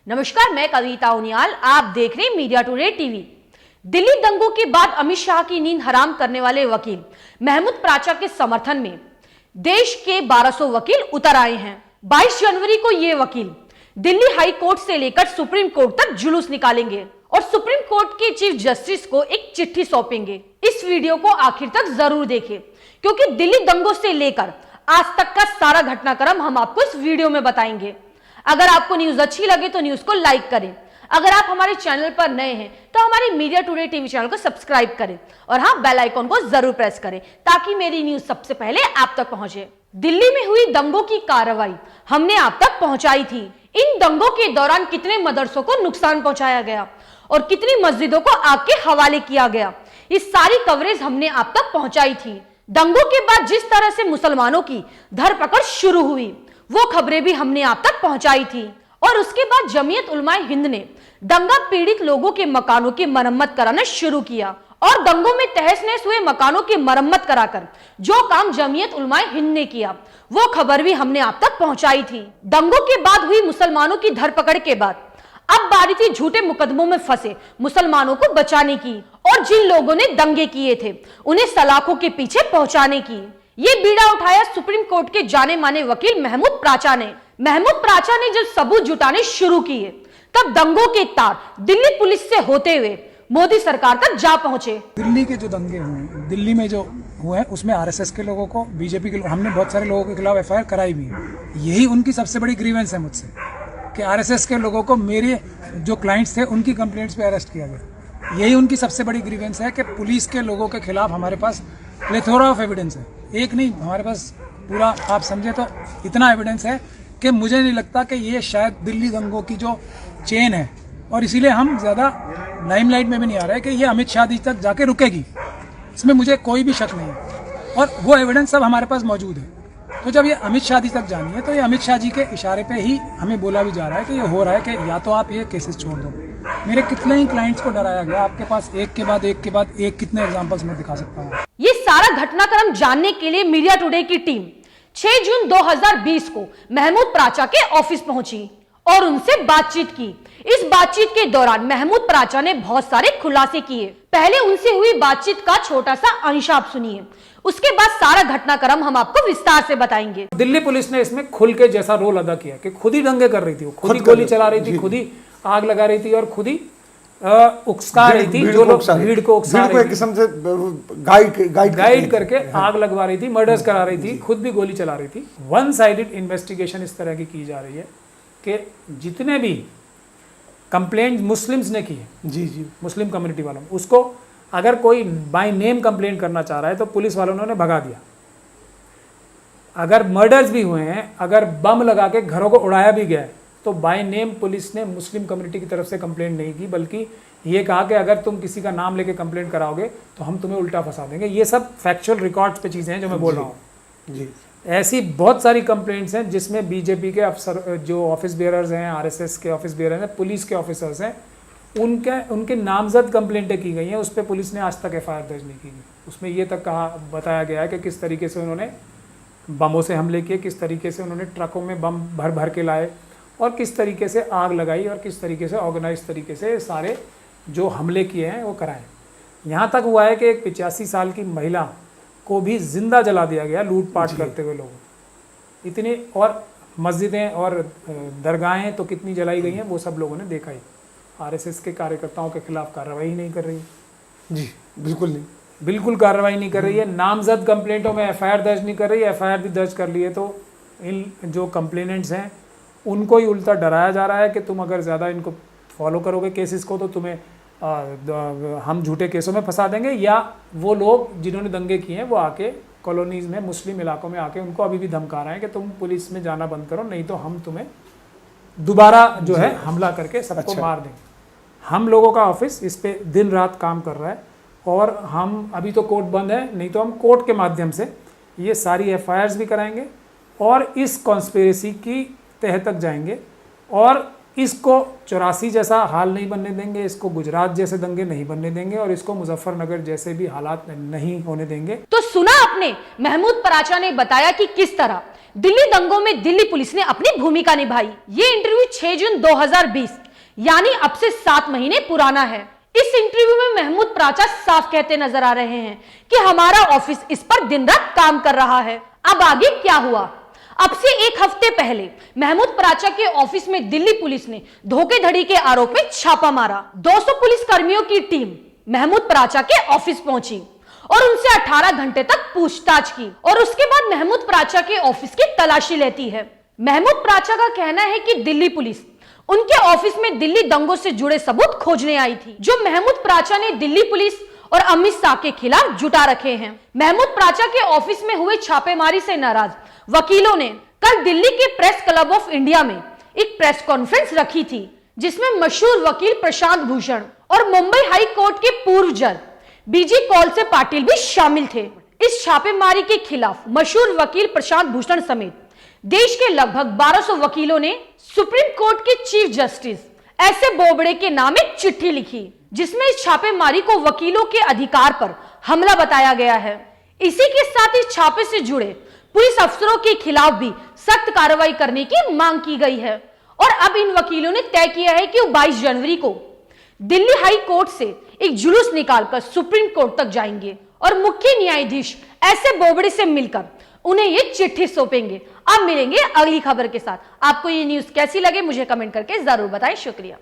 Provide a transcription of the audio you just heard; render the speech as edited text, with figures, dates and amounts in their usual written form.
नमस्कार, मैं कविता उनियाल, आप देख रहे हैं मीडिया टुडे टीवी। दिल्ली दंगों के बाद अमित शाह की नींद हराम करने वाले वकील महमूद प्राचा के समर्थन में देश के 1200 वकील उतर आए हैं। 22 जनवरी को ये वकील दिल्ली हाई कोर्ट से लेकर सुप्रीम कोर्ट तक जुलूस निकालेंगे और सुप्रीम कोर्ट के चीफ जस्टिस को एक चिट्ठी सौंपेंगे। इस वीडियो को आखिर तक जरूर देखें, क्योंकि दिल्ली दंगों से लेकर आज तक का सारा घटनाक्रम हम आपको इस वीडियो में बताएंगे। अगर आपको न्यूज अच्छी लगे तो न्यूज को लाइक करें। अगर आप हमारे चैनल पर नए हैं तो हमारे मीडिया टुडे टीवी चैनल को सब्सक्राइब करें और हाँ, बेल आइकॉन को जरूर प्रेस करें ताकि मेरी न्यूज सबसे पहले आप तक पहुंचे। दिल्ली में हुई दंगों की कार्रवाई हमने आप तक पहुंचाई थी। इन दंगों के दौरान कितने मदरसों को नुकसान पहुंचाया गया और कितनी मस्जिदों को आग के हवाले किया गया, इस सारी कवरेज हमने आप तक पहुंचाई थी। दंगों के बाद जिस तरह से मुसलमानों की धरपकड़ शुरू हुई वो खबरें भी हमने आप तक पहुंचाई थी और उसके बाद जमीयत उलमाए हिंद ने दंगा पीड़ित लोगों के मकानों की मरम्मत कराना शुरू किया और दंगों में तहस नहस हुए मकानों की मरम्मत कराकर जो काम जमीयत उलमाए हिंद ने किया वो खबर भी हमने आप तक पहुंचाई थी। दंगों के बाद हुई मुसलमानों की धरपकड़ के बाद अब बारी थी झूठे मुकदमों में फंसे मुसलमानों को बचाने की और जिन लोगों ने दंगे किए थे उन्हें सलाखों के पीछे पहुंचाने की। ये बीड़ा उठाया सुप्रीम कोर्ट के जाने माने वकील महमूद प्राचा ने। महमूद प्राचा ने जब सबूत जुटाने शुरू किए तब दंगों के तार दिल्ली पुलिस से होते हुए मोदी सरकार तक जा पहुंचे। दिल्ली के जो दंगे हुए, दिल्ली में जो हुए हैं उसमें आरएसएस के लोगों को, बीजेपी के लोग, हमने बहुत सारे लोगों के खिलाफ एफआईआर कराई भी है। यही उनकी सबसे बड़ी ग्रीवेंस है मुझसे कि आरएसएस के लोगों को मेरे जो क्लाइंट्स थे उनकी कंप्लेंट्स पे अरेस्ट किया गया। यही उनकी सबसे बड़ी ग्रीवेंस है कि पुलिस के लोगों के खिलाफ हमारे पास प्लेथोरा ऑफ एविडेंस है। एक नहीं, हमारे पास पूरा, आप समझे तो इतना एविडेंस है कि मुझे नहीं लगता कि ये शायद दिल्ली दंगों की जो चेन है और इसीलिए हम ज़्यादा लाइमलाइट में भी नहीं आ रहे कि ये अमित शाह जी तक जाके रुकेगी, इसमें मुझे कोई भी शक नहीं है और वो एविडेंस सब हमारे पास मौजूद है। तो जब ये अमित शाह जी तक जानी है तो ये अमित शाह जी के इशारे पे ही हमें बोला भी जा रहा है कि ये हो रहा है कि या तो आप ये केसेस छोड़ दो। मेरे कितने ही क्लाइंट्स को डराया गया, आपके पास एक के बाद एक कितने एग्जांपल्स मैं दिखा सकता हूँ। ये सारा घटनाक्रम जानने के लिए मीडिया टुडे की टीम 6 जून 2020 को महमूद प्राचा के ऑफिस पहुंची और उनसे बातचीत की। इस बातचीत के दौरान महमूद प्राचा ने बहुत सारे खुलासे किए। पहले उनसे हुई बातचीत का छोटा सा अंश आप सुनिए, उसके बाद सारा घटनाक्रम हम आपको विस्तार से बताएंगे। दिल्ली पुलिस ने इसमें खुल के जैसा रोल अदा किया कि खुद ही दंगे कर रही थी, वो खुद ही गोली चला रही थी, खुद ही आग लगा रही थी और खुद ही उकसा रही थी जो लोग भीड़ को उकसा रही थी, किस्म से गाइड करके आग लगवा रही थी, मर्डर्स करा रही थी, खुद भी गोली चला रही थी। वन साइडेड इन्वेस्टिगेशन इस तरह की जा रही है कि जितने भी कंप्लेंट मुस्लिम्स ने की है, जी मुस्लिम कम्युनिटी वालों, उसको अगर कोई बाय नेम कंप्लेंट करना चाह रहा है तो पुलिस वालों ने भगा दिया। अगर मर्डर्स भी हुए हैं, अगर बम लगा के घरों को उड़ाया भी गया है तो बाय नेम पुलिस ने मुस्लिम कम्युनिटी की तरफ से कंप्लेंट नहीं की, बल्कि ये कहा कि अगर तुम किसी का नाम लेके कंप्लेंट कराओगे तो हम तुम्हें उल्टा फंसा देंगे। ये सब फैक्चुअल रिकॉर्ड्स पे चीज़ें हैं जो मैं बोल रहा हूँ। जी, ऐसी बहुत सारी कंप्लेंट्स हैं जिसमें बीजेपी के अफसर जो ऑफिस बेयरर्स हैं, आरएसएस के ऑफिस बेयरर्स हैं, पुलिस के ऑफिसर्स हैं, उनके नामजद कंप्लेंटें की गई हैं। उस पर पुलिस ने आज तक एफआईआर दर्ज नहीं की गई। उसमें ये तक बताया गया है कि किस तरीके से उन्होंने बमों से हमले किए, किस तरीके से उन्होंने ट्रकों में बम भर भर के लाए और किस तरीके से आग लगाई और किस तरीके से ऑर्गेनाइज तरीके से सारे जो हमले किए हैं वो कराए। यहाँ तक हुआ है कि एक 85 साल की महिला को भी जिंदा जला दिया गया लूटपाट करते हुए लोगों। इतनी और मस्जिदें और दरगाहें तो कितनी जलाई गई हैं वो सब लोगों ने देखा ही। आरएसएस के कार्यकर्ताओं के खिलाफ कार्रवाई ही नहीं कर रही है। जी बिल्कुल नहीं, बिल्कुल कार्रवाई नहीं कर रही है। नामजद कंप्लेंटों में एफआईआर दर्ज नहीं कर रही है। एफआईआर भी दर्ज कर ली है तो इन जो कंप्लेनेंट्स हैं उनको ही उल्टा डराया जा रहा है कि तुम अगर ज़्यादा इनको फॉलो करोगे केसेस को तो तुम्हें हम झूठे केसों में फंसा देंगे, या वो लोग जिन्होंने दंगे किए हैं वो आके कॉलोनीज़ में, मुस्लिम इलाकों में आके उनको अभी भी धमका रहे हैं कि तुम पुलिस में जाना बंद करो, नहीं तो हम तुम्हें दोबारा जो है हमला करके सबको मार देंगे। हम लोगों का ऑफिस इस पे दिन रात काम कर रहा है और हम अभी तो कोर्ट बंद है, नहीं तो हम कोर्ट के माध्यम से ये सारी एफआईआर्स भी कराएंगे और इस कॉन्स्पिरेसी की तह तक जाएंगे और इसको 84 जैसा हाल नहीं बनने देंगे, इसको गुजरात जैसे दंगे नहीं बनने देंगे और इसको मुजफ्फरनगर जैसे भी हालात नहीं होने देंगे। तो सुना आपने, महमूद प्राचा ने बताया कि किस तरह दिल्ली दंगों में दिल्ली पुलिस ने अपनी भूमिका निभाई। ये इंटरव्यू 6 जून 2020 यानी अब से 7 महीने पुराना है। इस इंटरव्यू में महमूद प्राचा साफ कहते नजर आ रहे हैं कि हमारा ऑफिस इस पर दिन रात काम कर रहा है। अब आगे क्या हुआ? अब से 1 हफ्ते पहले महमूद प्राचा के ऑफिस में दिल्ली पुलिस ने धोखाधड़ी के आरोप में छापा मारा। 200 पुलिस कर्मियों की टीम महमूद प्राचा के ऑफिस पहुंची और उनसे 18 घंटे तक पूछताछ की और उसके बाद महमूद प्राचा के ऑफिस की तलाशी लेती है। महमूद प्राचा का कहना है कि दिल्ली पुलिस उनके ऑफिस में दिल्ली दंगों से जुड़े सबूत खोजने आई थी, जो महमूद प्राचा ने दिल्ली पुलिस और अमित शाह के खिलाफ जुटा रखे हैं। महमूद प्राचा के ऑफिस में हुए छापेमारी से नाराज वकीलों ने कल दिल्ली के प्रेस क्लब ऑफ इंडिया में एक प्रेस कॉन्फ्रेंस रखी थी, जिसमें मशहूर वकील प्रशांत भूषण और मुंबई हाई कोर्ट के पूर्व जज बीजी कौल से पाटिल भी शामिल थे। इस छापेमारी के खिलाफ मशहूर वकील प्रशांत भूषण समेत देश के लगभग 1200 वकीलों ने सुप्रीम कोर्ट के chief justice S A Bobde के नाम एक चिट्ठी लिखी, जिसमें इस छापेमारी को वकीलों के अधिकार पर हमला बताया गया है। इसी के साथ इस छापे से जुड़े पुलिस अफसरों के खिलाफ भी सख्त कार्रवाई करने की मांग की गई है और अब इन वकीलों ने तय किया है कि वो 22 जनवरी को दिल्ली हाई कोर्ट से एक जुलूस निकालकर सुप्रीम कोर्ट तक जाएंगे और मुख्य न्यायाधीश एस ए बोबड़े से मिलकर उन्हें ये चिट्ठी सौंपेंगे। अब मिलेंगे अगली खबर के साथ। आपको ये न्यूज कैसी लगे मुझे कमेंट करके जरूर बताएं। शुक्रिया।